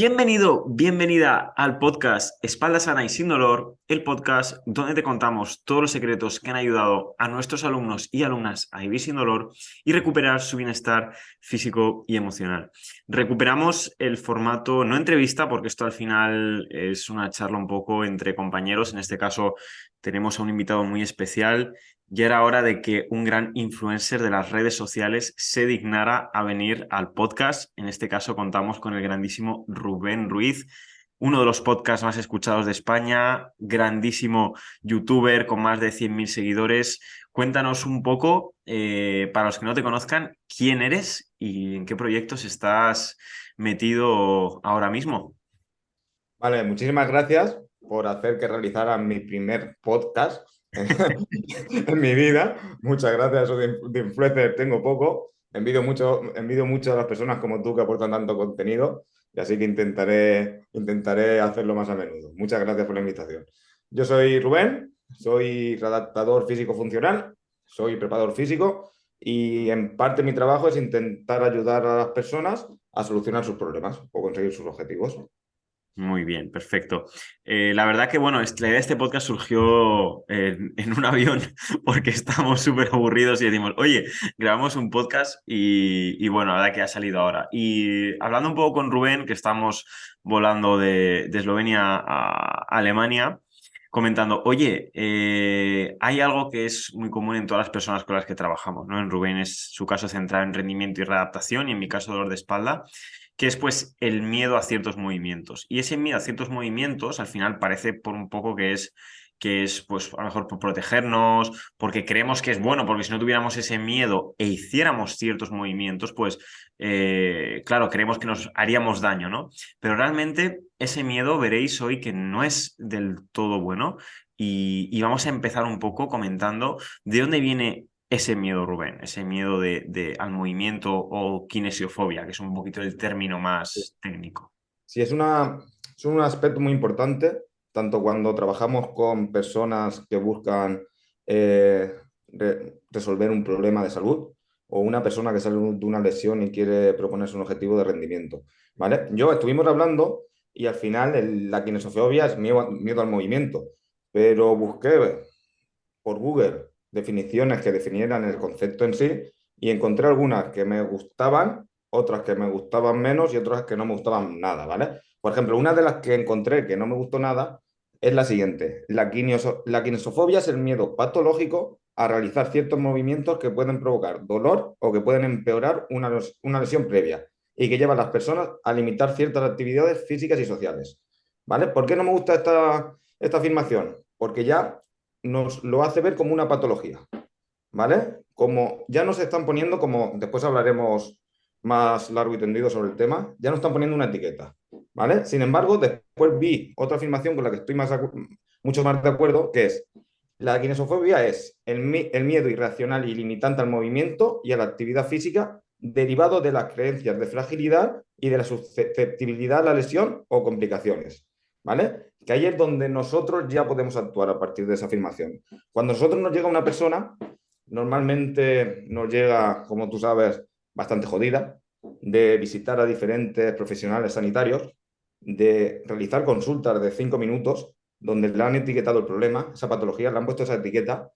Bienvenido, bienvenida al podcast Espalda Sana y Sin Dolor, el podcast donde te contamos todos los secretos que han ayudado a nuestros alumnos y alumnas a vivir sin dolor y recuperar su bienestar físico y emocional. Recuperamos el formato no entrevista, porque esto al final es una charla un poco entre compañeros. En este caso tenemos a un invitado muy especial. Ya era hora de que un gran influencer de las redes sociales se dignara a venir al podcast. En este caso contamos con el grandísimo Rubén Ruiz, uno de los podcasts más escuchados de España, grandísimo youtuber con más de 100.000 seguidores. Cuéntanos un poco, para los que no te conozcan, quién eres y en qué proyectos estás metido ahora mismo. Vale, muchísimas gracias por hacer que realizara mi primer podcast en mi vida. Muchas gracias, eso de influencer tengo poco. Envidio mucho a las personas como tú que aportan tanto contenido y así que intentaré hacerlo más a menudo. Muchas gracias por la invitación. Yo soy Rubén, soy redactador físico funcional, soy preparador físico y en parte mi trabajo es intentar ayudar a las personas a solucionar sus problemas o conseguir sus objetivos. Muy bien, perfecto. La verdad que, bueno, la idea de este podcast surgió en un avión porque estábamos súper aburridos y decimos, oye, grabamos un podcast y bueno, la verdad que ha salido ahora. Y hablando un poco con Rubén, que estamos volando de Eslovenia a Alemania, comentando, oye, hay algo que es muy común en todas las personas con las que trabajamos, ¿no? En Rubén es su caso centrado en rendimiento y readaptación y en mi caso dolor de espalda, que es pues el miedo a ciertos movimientos. Y ese miedo a ciertos movimientos al final parece por un poco que es pues a lo mejor por protegernos, porque creemos que es bueno, porque si no tuviéramos ese miedo e hiciéramos ciertos movimientos, pues claro, creemos que nos haríamos daño, ¿no? Pero realmente ese miedo veréis hoy que no es del todo bueno y vamos a empezar un poco comentando de dónde viene ese miedo, Rubén, ese miedo al movimiento o kinesiofobia, que es un poquito el término más técnico. Sí, es un aspecto muy importante, tanto cuando trabajamos con personas que buscan resolver un problema de salud o una persona que sale de una lesión y quiere proponerse un objetivo de rendimiento, ¿vale? Estuvimos hablando y al final la kinesiofobia es miedo al movimiento, pero busqué por Google definiciones que definieran el concepto en sí y encontré algunas que me gustaban, otras que me gustaban menos y otras que no me gustaban nada, ¿vale? Por ejemplo, una de las que encontré que no me gustó nada es la siguiente. La kinesofobia es el miedo patológico a realizar ciertos movimientos que pueden provocar dolor o que pueden empeorar una lesión previa y que lleva a las personas a limitar ciertas actividades físicas y sociales. ¿Vale? ¿Por qué no me gusta esta afirmación? Porque ya nos lo hace ver como una patología, ¿vale? Como ya nos están poniendo, como después hablaremos más largo y tendido sobre el tema, ya nos están poniendo una etiqueta, ¿vale? Sin embargo, después vi otra afirmación con la que estoy mucho más de acuerdo, que es la kinesofobia es el miedo irracional y limitante al movimiento y a la actividad física derivado de las creencias de fragilidad y de la susceptibilidad a la lesión o complicaciones, ¿vale? Que ahí es donde nosotros ya podemos actuar a partir de esa afirmación. Cuando a nosotros nos llega una persona, normalmente nos llega, como tú sabes, bastante jodida, de visitar a diferentes profesionales sanitarios, de realizar consultas de 5 minutos donde le han etiquetado el problema, esa patología, le han puesto esa etiqueta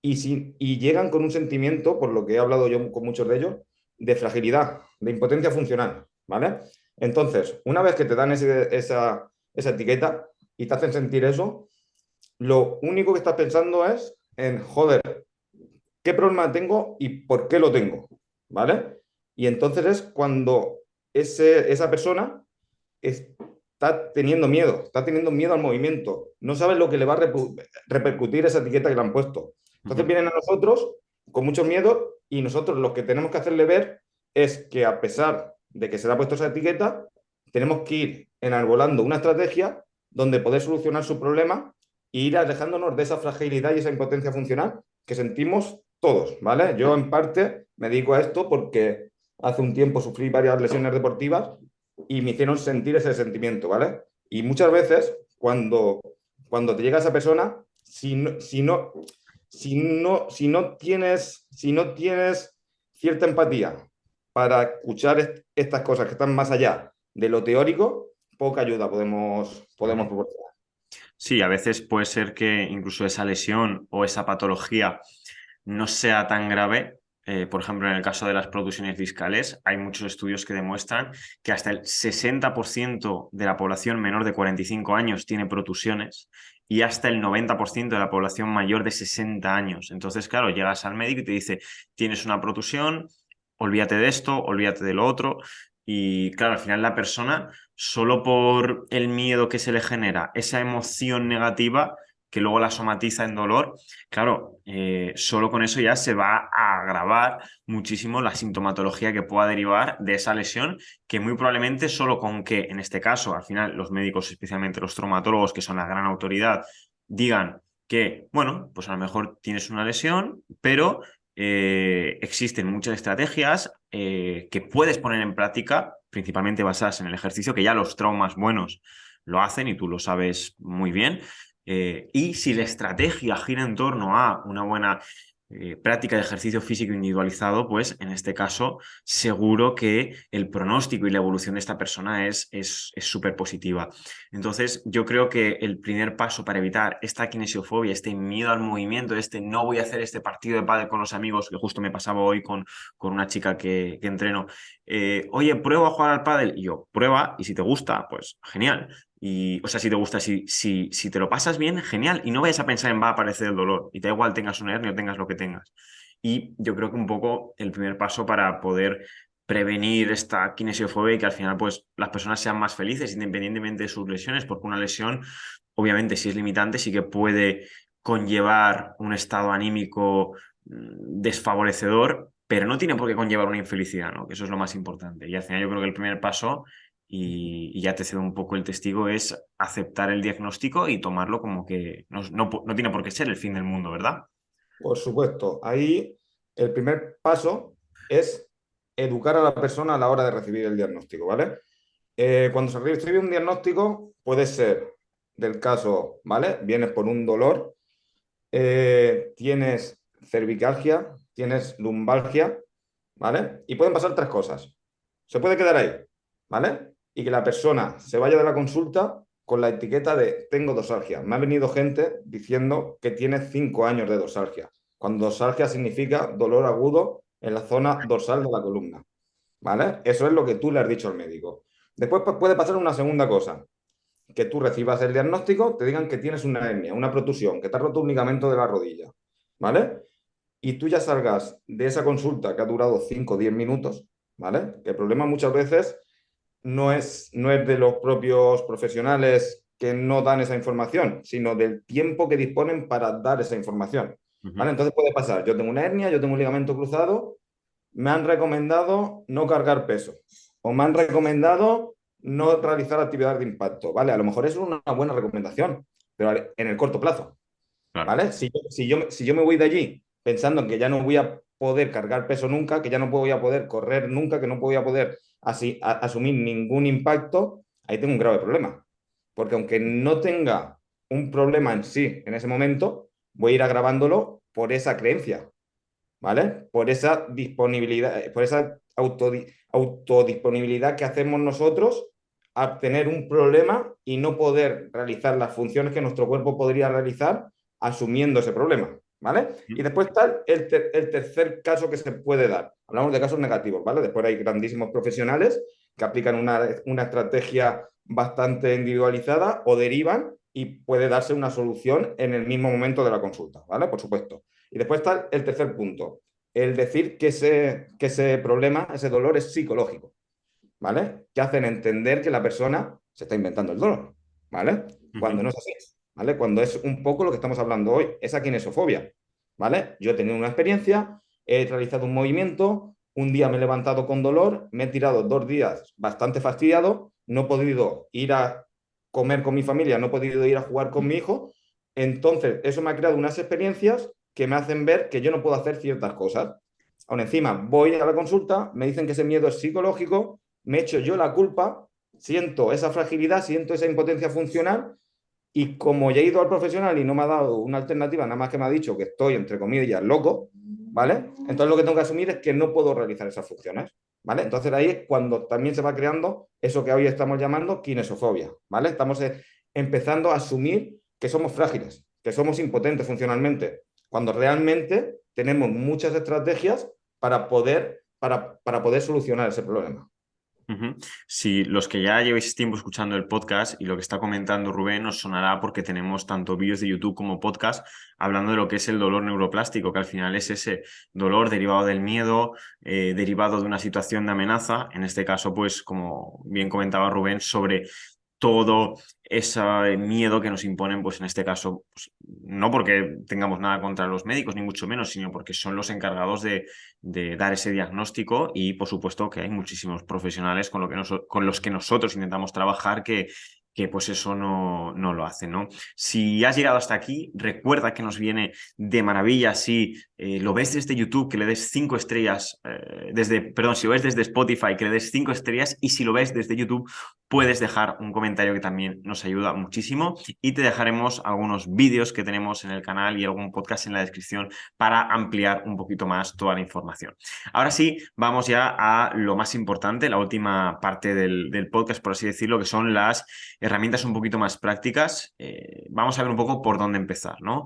y llegan con un sentimiento, por lo que he hablado yo con muchos de ellos, de fragilidad, de impotencia funcional, ¿vale? Entonces, una vez que te dan esa etiqueta y te hacen sentir eso, lo único que estás pensando es en, joder, ¿qué problema tengo y por qué lo tengo? ¿Vale? Y entonces es cuando esa persona está teniendo miedo al movimiento, no sabe lo que le va a repercutir esa etiqueta que le han puesto. Entonces Ujú. vienen a nosotros con mucho miedo y nosotros lo que tenemos que hacerle ver es que a pesar de que se le ha puesto esa etiqueta, tenemos que ir enarbolando una estrategia donde poder solucionar su problema e ir alejándonos de esa fragilidad y esa impotencia funcional que sentimos todos, ¿vale? Yo en parte me dedico a esto porque hace un tiempo sufrí varias lesiones deportivas y me hicieron sentir ese sentimiento, ¿vale? Y muchas veces cuando te llega esa persona, si no tienes cierta empatía para escuchar estas cosas que están más allá de lo teórico, poca ayuda podemos Ujú. proporcionar. Sí, a veces puede ser que incluso esa lesión o esa patología no sea tan grave. Por ejemplo, en el caso de las protusiones discales, hay muchos estudios que demuestran que hasta el 60% de la población menor de 45 años tiene protusiones y hasta el 90% de la población mayor de 60 años. Entonces, claro, llegas al médico y te dice, tienes una protusión, olvídate de esto, olvídate de lo otro. Y claro, al final la persona, solo por el miedo que se le genera, esa emoción negativa que luego la somatiza en dolor, claro, solo con eso ya se va a agravar muchísimo la sintomatología que pueda derivar de esa lesión, que muy probablemente solo con que, en este caso, al final los médicos, especialmente los traumatólogos, que son la gran autoridad, digan que, bueno, pues a lo mejor tienes una lesión, pero existen muchas estrategias que puedes poner en práctica, principalmente basadas en el ejercicio, que ya los traumas buenos lo hacen y tú lo sabes muy bien. Y si la estrategia gira en torno a una buena práctica de ejercicio físico individualizado, pues en este caso seguro que el pronóstico y la evolución de esta persona es súper positiva. Entonces yo creo que el primer paso para evitar esta kinesiofobia, este miedo al movimiento, este no voy a hacer este partido de pádel con los amigos, que justo me pasaba hoy con una chica que entreno, oye, prueba a jugar al pádel, y yo, prueba, y si te gusta, pues genial. Y, o sea, si te gusta, si te lo pasas bien, genial. Y no vayas a pensar en va a aparecer el dolor. Y da igual tengas un hernia o tengas lo que tengas. Y yo creo que un poco el primer paso para poder prevenir esta kinesiofobia y que al final pues las personas sean más felices independientemente de sus lesiones, porque una lesión, obviamente, si es limitante, sí que puede conllevar un estado anímico desfavorecedor, pero no tiene por qué conllevar una infelicidad, ¿no? Que eso es lo más importante. Y al final yo creo que el primer paso y ya te cedo un poco el testigo, es aceptar el diagnóstico y tomarlo como que no tiene por qué ser el fin del mundo, ¿verdad? Por supuesto, ahí el primer paso es educar a la persona a la hora de recibir el diagnóstico, ¿vale? Cuando se recibe un diagnóstico, puede ser del caso, ¿vale? Vienes por un dolor, tienes cervicalgia, tienes lumbalgia, ¿vale? Y pueden pasar tres cosas. Se puede quedar ahí, ¿vale? Y que la persona se vaya de la consulta con la etiqueta de tengo dosalgia. Me ha venido gente diciendo que tiene 5 años de dosalgia, cuando dosalgia significa dolor agudo en la zona dorsal de la columna, ¿vale? Eso es lo que tú le has dicho al médico. Después pues, puede pasar una segunda cosa, que tú recibas el diagnóstico, te digan que tienes una hernia, una protusión, que te ha roto un ligamento de la rodilla, ¿vale? Y tú ya salgas de esa consulta que ha durado 5 o 10 minutos, ¿vale? Que el problema muchas veces no es de los propios profesionales que no dan esa información, sino del tiempo que disponen para dar esa información, ¿vale? Ujú. Entonces puede pasar, yo tengo una hernia, yo tengo un ligamento cruzado, me han recomendado no cargar peso o me han recomendado no realizar actividad de impacto, ¿vale? A lo mejor eso es una buena recomendación, pero en el corto plazo. Claro. ¿Vale? Si yo me voy de allí pensando en que ya no voy a poder cargar peso nunca, que ya no voy a poder correr nunca, que no voy a poder asumir ningún impacto, ahí tengo un grave problema. Porque aunque no tenga un problema en sí en ese momento, voy a ir agravándolo por esa creencia, ¿vale? Por esa disponibilidad, por esa autodisponibilidad que hacemos nosotros a tener un problema y no poder realizar las funciones que nuestro cuerpo podría realizar asumiendo ese problema, ¿vale? Y después está el tercer caso que se puede dar. Hablamos de casos negativos, ¿vale? Después hay grandísimos profesionales que aplican una estrategia bastante individualizada o derivan y puede darse una solución en el mismo momento de la consulta, ¿vale? Por supuesto. Y después está el tercer punto, el decir que ese problema, ese dolor es psicológico, ¿vale? Que hacen entender que la persona se está inventando el dolor, ¿vale? Cuando Ujú. no es así, ¿vale? Cuando es un poco lo que estamos hablando hoy, esa kinesofobia, ¿vale? Yo he tenido una experiencia, he realizado un movimiento, un día me he levantado con dolor, me he tirado 2 días bastante fastidiado, no he podido ir a comer con mi familia, no he podido ir a jugar con mi hijo, entonces eso me ha creado unas experiencias que me hacen ver que yo no puedo hacer ciertas cosas. Aún encima, voy a la consulta, me dicen que ese miedo es psicológico, me echo yo la culpa, siento esa fragilidad, siento esa impotencia funcional y como ya he ido al profesional y no me ha dado una alternativa, nada más que me ha dicho que estoy, entre comillas, loco, ¿vale? Entonces lo que tengo que asumir es que no puedo realizar esas funciones. ¿vale? Entonces ahí es cuando también se va creando eso que hoy estamos llamando kinesofobia, ¿vale? Estamos empezando a asumir que somos frágiles, que somos impotentes funcionalmente, cuando realmente tenemos muchas estrategias para poder solucionar ese problema. Ujú. Si los que ya lleváis tiempo escuchando el podcast y lo que está comentando Rubén os sonará porque tenemos tanto vídeos de YouTube como podcast hablando de lo que es el dolor neuroplástico, que al final es ese dolor derivado del miedo, derivado de una situación de amenaza, en este caso, pues como bien comentaba Rubén, sobre todo ese miedo que nos imponen, pues en este caso, pues, no porque tengamos nada contra los médicos, ni mucho menos, sino porque son los encargados de dar ese diagnóstico y, por supuesto, que hay muchísimos profesionales con los que nosotros intentamos trabajar que pues eso no lo hacen, ¿no? Si has llegado hasta aquí, recuerda que nos viene de maravilla si lo ves desde YouTube, que le des 5 estrellas, si lo ves desde Spotify, que le des 5 estrellas y si lo ves desde YouTube, puedes dejar un comentario que también nos ayuda muchísimo y te dejaremos algunos vídeos que tenemos en el canal y algún podcast en la descripción para ampliar un poquito más toda la información. Ahora sí, vamos ya a lo más importante, la última parte del podcast, por así decirlo, que son las herramientas un poquito más prácticas. Vamos a ver un poco por dónde empezar, ¿no?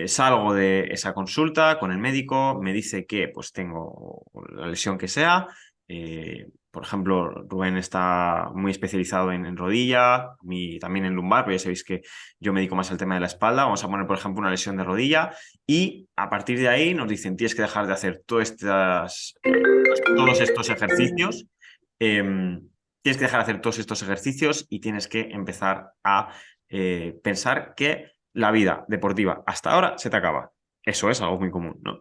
Salgo de esa consulta con el médico, me dice que pues tengo la lesión que sea, por ejemplo, Rubén está muy especializado en rodilla, también en lumbar, pero ya sabéis que yo me dedico más al tema de la espalda. Vamos a poner, por ejemplo, una lesión de rodilla y a partir de ahí nos dicen tienes que dejar de hacer todos estos ejercicios. Tienes que dejar de hacer todos estos ejercicios y tienes que empezar a pensar que la vida deportiva hasta ahora se te acaba. Eso es algo muy común, ¿no?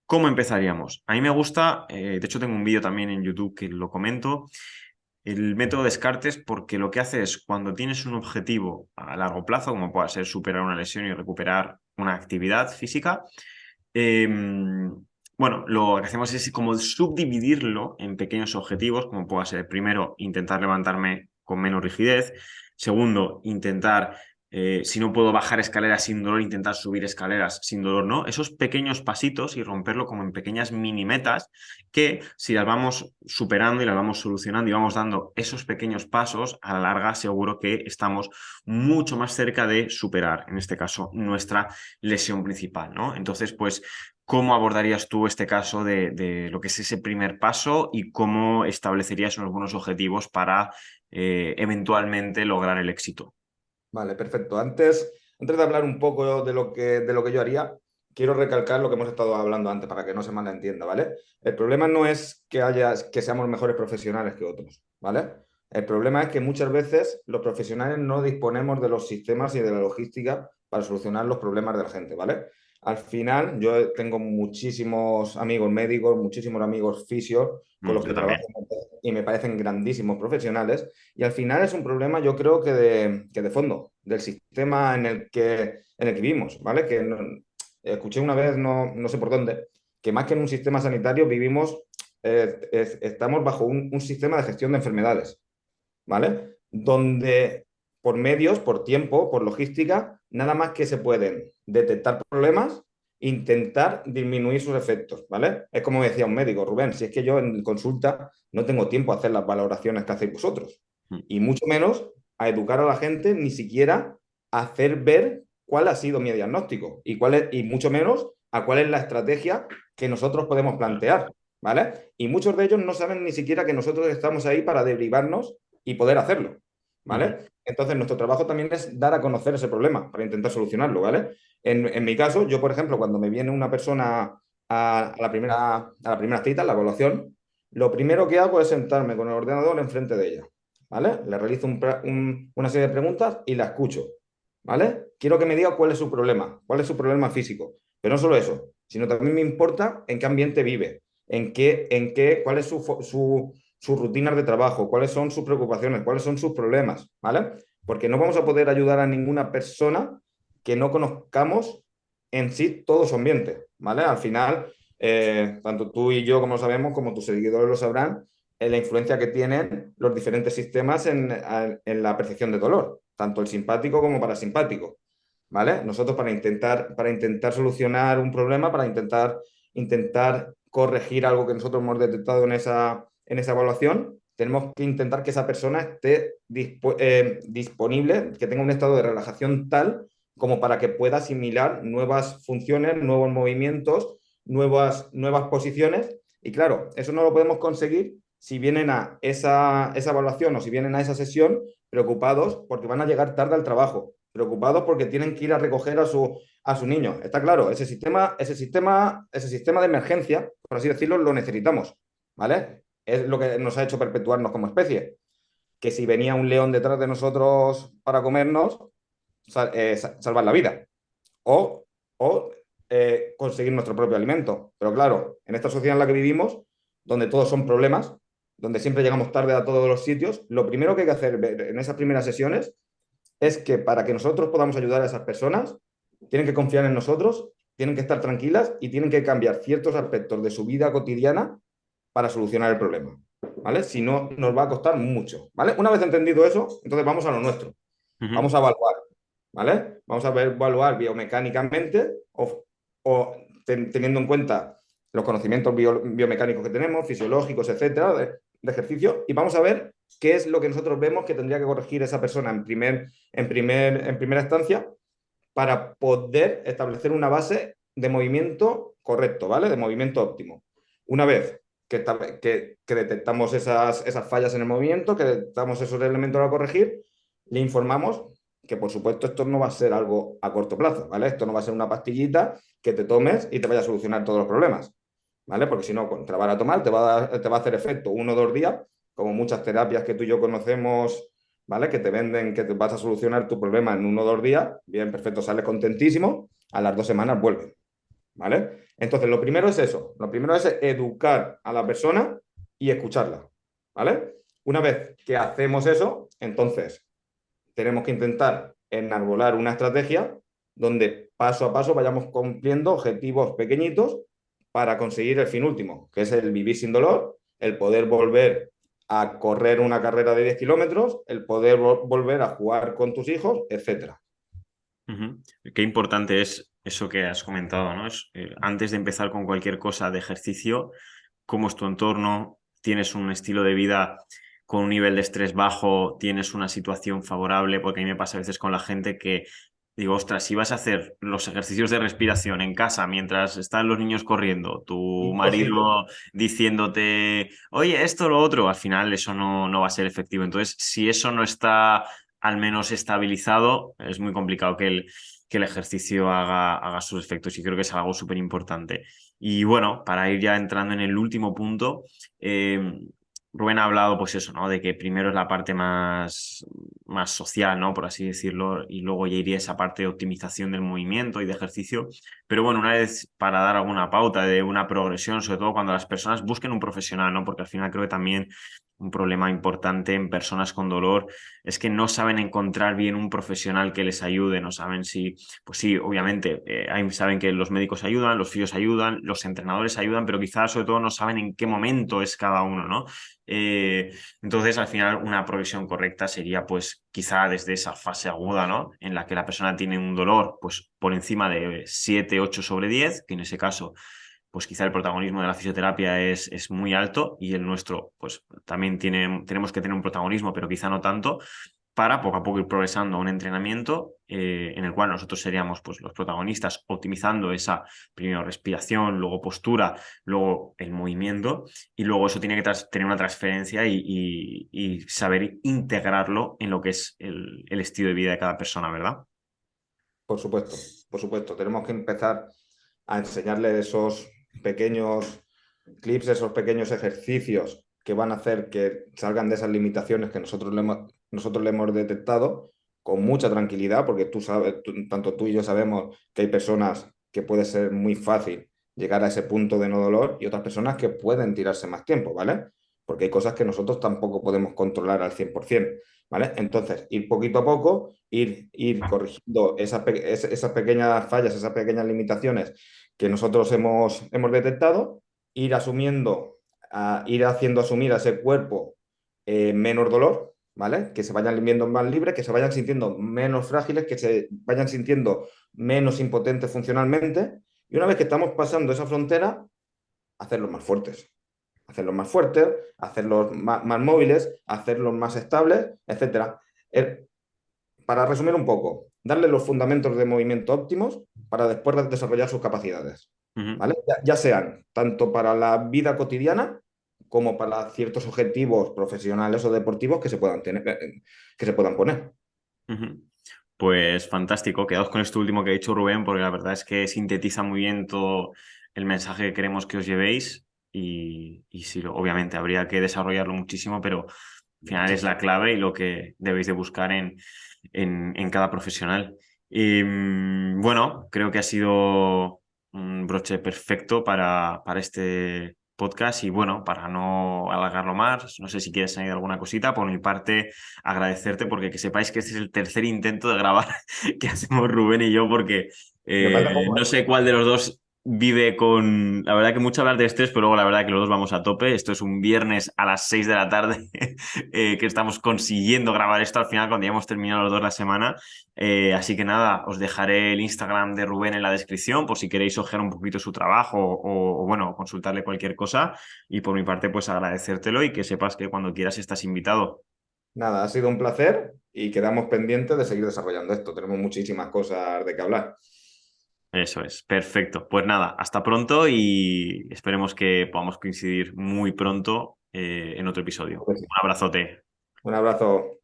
¿Cómo empezaríamos? A mí me gusta, de hecho tengo un vídeo también en YouTube que lo comento, el método Descartes, porque lo que hace es cuando tienes un objetivo a largo plazo, como pueda ser superar una lesión y recuperar una actividad física, eh, bueno, lo que hacemos es como subdividirlo en pequeños objetivos, como pueda ser, primero, intentar levantarme con menos rigidez, segundo, intentar si no puedo bajar escaleras sin dolor, intentar subir escaleras sin dolor, ¿no? Esos pequeños pasitos y romperlo como en pequeñas mini metas que si las vamos superando y las vamos solucionando y vamos dando esos pequeños pasos, a la larga seguro que estamos mucho más cerca de superar, en este caso, nuestra lesión principal, ¿no? Entonces, pues, ¿cómo abordarías tú este caso de lo que es ese primer paso y cómo establecerías unos buenos objetivos para eventualmente lograr el éxito? Vale, perfecto. Antes de hablar un poco de lo que yo haría, quiero recalcar lo que hemos estado hablando antes para que no se malentienda, ¿vale? El problema no es que seamos mejores profesionales que otros, ¿vale? El problema es que muchas veces los profesionales no disponemos de los sistemas y de la logística para solucionar los problemas de la gente, ¿vale? Al final, yo tengo muchísimos amigos médicos, muchísimos amigos fisios con los Yo que también. trabajo y me parecen grandísimos profesionales. Y al final es un problema, yo creo que de fondo, del sistema en el que vivimos, ¿vale? Escuché una vez, no sé por dónde, que más que en un sistema sanitario vivimos, estamos bajo un sistema de gestión de enfermedades, ¿vale? Donde por medios, por tiempo, por logística, nada más que se pueden detectar problemas, intentar disminuir sus efectos, ¿vale? Es como decía un médico, Rubén, si es que yo en consulta no tengo tiempo a hacer las valoraciones que hacéis vosotros, y mucho menos a educar a la gente, ni siquiera a hacer ver cuál ha sido mi diagnóstico y mucho menos a cuál es la estrategia que nosotros podemos plantear, ¿vale? Y muchos de ellos no saben ni siquiera que nosotros estamos ahí para derivarnos y poder hacerlo, Ujú. ¿vale? Entonces, nuestro trabajo también es dar a conocer ese problema para intentar solucionarlo, ¿vale? En mi caso, yo, por ejemplo, cuando me viene una persona a la primera cita, a la evaluación, lo primero que hago es sentarme con el ordenador enfrente de ella, ¿vale? Le realizo una serie de preguntas y la escucho, ¿vale? Quiero que me diga cuál es su problema físico, pero no solo eso, sino también me importa en qué ambiente vive, cuál es sus rutinas de trabajo, cuáles son sus preocupaciones, cuáles son sus problemas, ¿vale? Porque no vamos a poder ayudar a ninguna persona que no conozcamos en sí todo su ambiente, ¿vale? Al final, tanto tú y yo, como sabemos, como tus seguidores lo sabrán, la influencia que tienen los diferentes sistemas en la percepción de dolor, tanto el simpático como parasimpático, ¿vale? Nosotros para intentar solucionar un problema, para intentar corregir algo que nosotros hemos detectado en esa evaluación, tenemos que intentar que esa persona esté disponible, que tenga un estado de relajación tal como para que pueda asimilar nuevas funciones, nuevos movimientos, nuevas posiciones. Y claro, eso no lo podemos conseguir si vienen a esa evaluación o si vienen a esa sesión preocupados porque van a llegar tarde al trabajo, preocupados porque tienen que ir a recoger a su niño. Está claro, ese sistema de emergencia, por así decirlo, lo necesitamos, ¿vale? Es lo que nos ha hecho perpetuarnos como especie. Que si venía un león detrás de nosotros para comernos, salvar la vida o, o conseguir nuestro propio alimento. Pero claro, en esta sociedad en la que vivimos, donde todos son problemas, donde siempre llegamos tarde a todos los sitios, lo primero que hay que hacer en esas primeras sesiones es que para que nosotros podamos ayudar a esas personas, tienen que confiar en nosotros, tienen que estar tranquilas y tienen que cambiar ciertos aspectos de su vida cotidiana para solucionar el problema. ¿Vale? Si no, nos va a costar mucho. ¿Vale? Una vez entendido eso, entonces vamos a lo nuestro. Ujú. Vamos a evaluar. ¿Vale? Vamos a evaluar biomecánicamente o teniendo en cuenta los conocimientos biomecánicos que tenemos, fisiológicos, etcétera, de ejercicio, y vamos a ver qué es lo que nosotros vemos que tendría que corregir esa persona en primera instancia para poder establecer una base de movimiento correcto, ¿vale? De movimiento óptimo. Una vez que detectamos esas fallas en el movimiento, que detectamos esos elementos a corregir, le informamos que, por supuesto, esto no va a ser algo a corto plazo, ¿vale? Esto no va a ser una pastillita que te tomes y te vaya a solucionar todos los problemas, ¿vale? Porque si no, te la van a tomar, te va a hacer efecto 1 o 2 días, como muchas terapias que tú y yo conocemos, ¿vale? Que te venden que te vas a solucionar tu problema en 1 o 2 días, bien, perfecto, sales contentísimo, a las 2 semanas vuelve, ¿vale? Entonces, lo primero es eso, lo primero es educar a la persona y escucharla, ¿vale? Una vez que hacemos eso, entonces tenemos que intentar enarbolar una estrategia donde paso a paso vayamos cumpliendo objetivos pequeñitos para conseguir el fin último, que es el vivir sin dolor, el poder volver a correr una carrera de 10 kilómetros, el poder volver a jugar con tus hijos, etcétera. Ujú. Qué importante es eso que has comentado, ¿no? Antes de empezar con cualquier cosa de ejercicio, cómo es tu entorno, tienes un estilo de vida con un nivel de estrés bajo, tienes una situación favorable, porque a mí me pasa a veces con la gente que digo, ostras, si vas a hacer los ejercicios de respiración en casa mientras están los niños corriendo, tu Imposible. marido diciéndote, oye, esto, lo otro, al final eso no va a ser efectivo. Entonces, si eso no está al menos estabilizado, es muy complicado que el ejercicio haga sus efectos y creo que es algo súper importante. Y bueno, para ir ya entrando en el último punto, eh, Rubén ha hablado, pues eso, ¿no? De que primero es la parte más social, ¿no? Por así decirlo, y luego ya iría esa parte de optimización del movimiento y de ejercicio. Pero bueno, una vez para dar alguna pauta de una progresión, sobre todo cuando las personas busquen un profesional, ¿no? Porque al final creo que también un problema importante en personas con dolor es que no saben encontrar bien un profesional que les ayude, no saben si, pues sí, obviamente, saben que los médicos ayudan, los fisios ayudan, los entrenadores ayudan, pero quizás sobre todo no saben en qué momento es cada uno, ¿no? Eh, entonces, al final, una progresión correcta sería, pues, quizá desde esa fase aguda, ¿no? En la que la persona tiene un dolor, pues, por encima de 7 8 sobre 10 que en ese caso pues quizá el protagonismo de la fisioterapia es muy alto y el nuestro, pues también tenemos que tener un protagonismo, pero quizá no tanto, para poco a poco ir progresando a un entrenamiento en el cual nosotros seríamos pues, los protagonistas, optimizando esa primero respiración, luego postura, luego el movimiento, y luego eso tiene que tener una transferencia y saber integrarlo en lo que es el estilo de vida de cada persona, ¿verdad? Por supuesto, por supuesto. Tenemos que empezar a enseñarle esos pequeños clips, esos pequeños ejercicios que van a hacer que salgan de esas limitaciones que nosotros le hemos detectado con mucha tranquilidad, porque tú sabes, tanto tú y yo sabemos que hay personas que puede ser muy fácil llegar a ese punto de no dolor y otras personas que pueden tirarse más tiempo, ¿vale? Porque hay cosas que nosotros tampoco podemos controlar al 100%, ¿vale? Entonces, ir poquito a poco, ir corrigiendo esas pequeñas fallas, esas pequeñas limitaciones que nosotros hemos detectado, ir asumiendo, ir haciendo asumir a ese cuerpo menos dolor, ¿vale? Que se vayan viendo más libres, que se vayan sintiendo menos frágiles, que se vayan sintiendo menos impotentes funcionalmente. Y una vez que estamos pasando esa frontera, hacerlos más fuertes. hacerlos más fuertes, hacerlos más móviles, hacerlos más estables, etcétera. Para resumir un poco, darle los fundamentos de movimiento óptimos para después desarrollar sus capacidades, Ujú, ¿vale? Ya sean tanto para la vida cotidiana como para ciertos objetivos profesionales o deportivos que se puedan tener, que se puedan poner. ujú. Pues fantástico, quedaos con esto último que ha dicho Rubén, porque la verdad es que sintetiza muy bien todo el mensaje que queremos que os llevéis y sí, obviamente habría que desarrollarlo muchísimo, pero al final es la clave y lo que debéis de buscar en cada profesional. Y, bueno, creo que ha sido un broche perfecto para este podcast y bueno, para no alargarlo más, no sé si quieres añadir alguna cosita. Por mi parte, agradecerte porque que sepáis que este es el tercer intento de grabar que hacemos Rubén y yo porque Me parece no poco, sé cuál de los dos vive con... La verdad que mucho hablar de estrés, pero luego la verdad que los dos vamos a tope. Esto es un viernes a las 6 de la tarde que estamos consiguiendo grabar esto al final cuando ya hemos terminado los dos la semana. Así que nada, os dejaré el Instagram de Rubén en la descripción por si queréis ojear un poquito su trabajo o, bueno, consultarle cualquier cosa. Y por mi parte, pues agradecértelo y que sepas que cuando quieras estás invitado. nada, ha sido un placer y quedamos pendientes de seguir desarrollando esto. Tenemos muchísimas cosas de qué hablar. Eso es, perfecto. Pues nada, hasta pronto y esperemos que podamos coincidir muy pronto en otro episodio. Un abrazote. Un abrazo.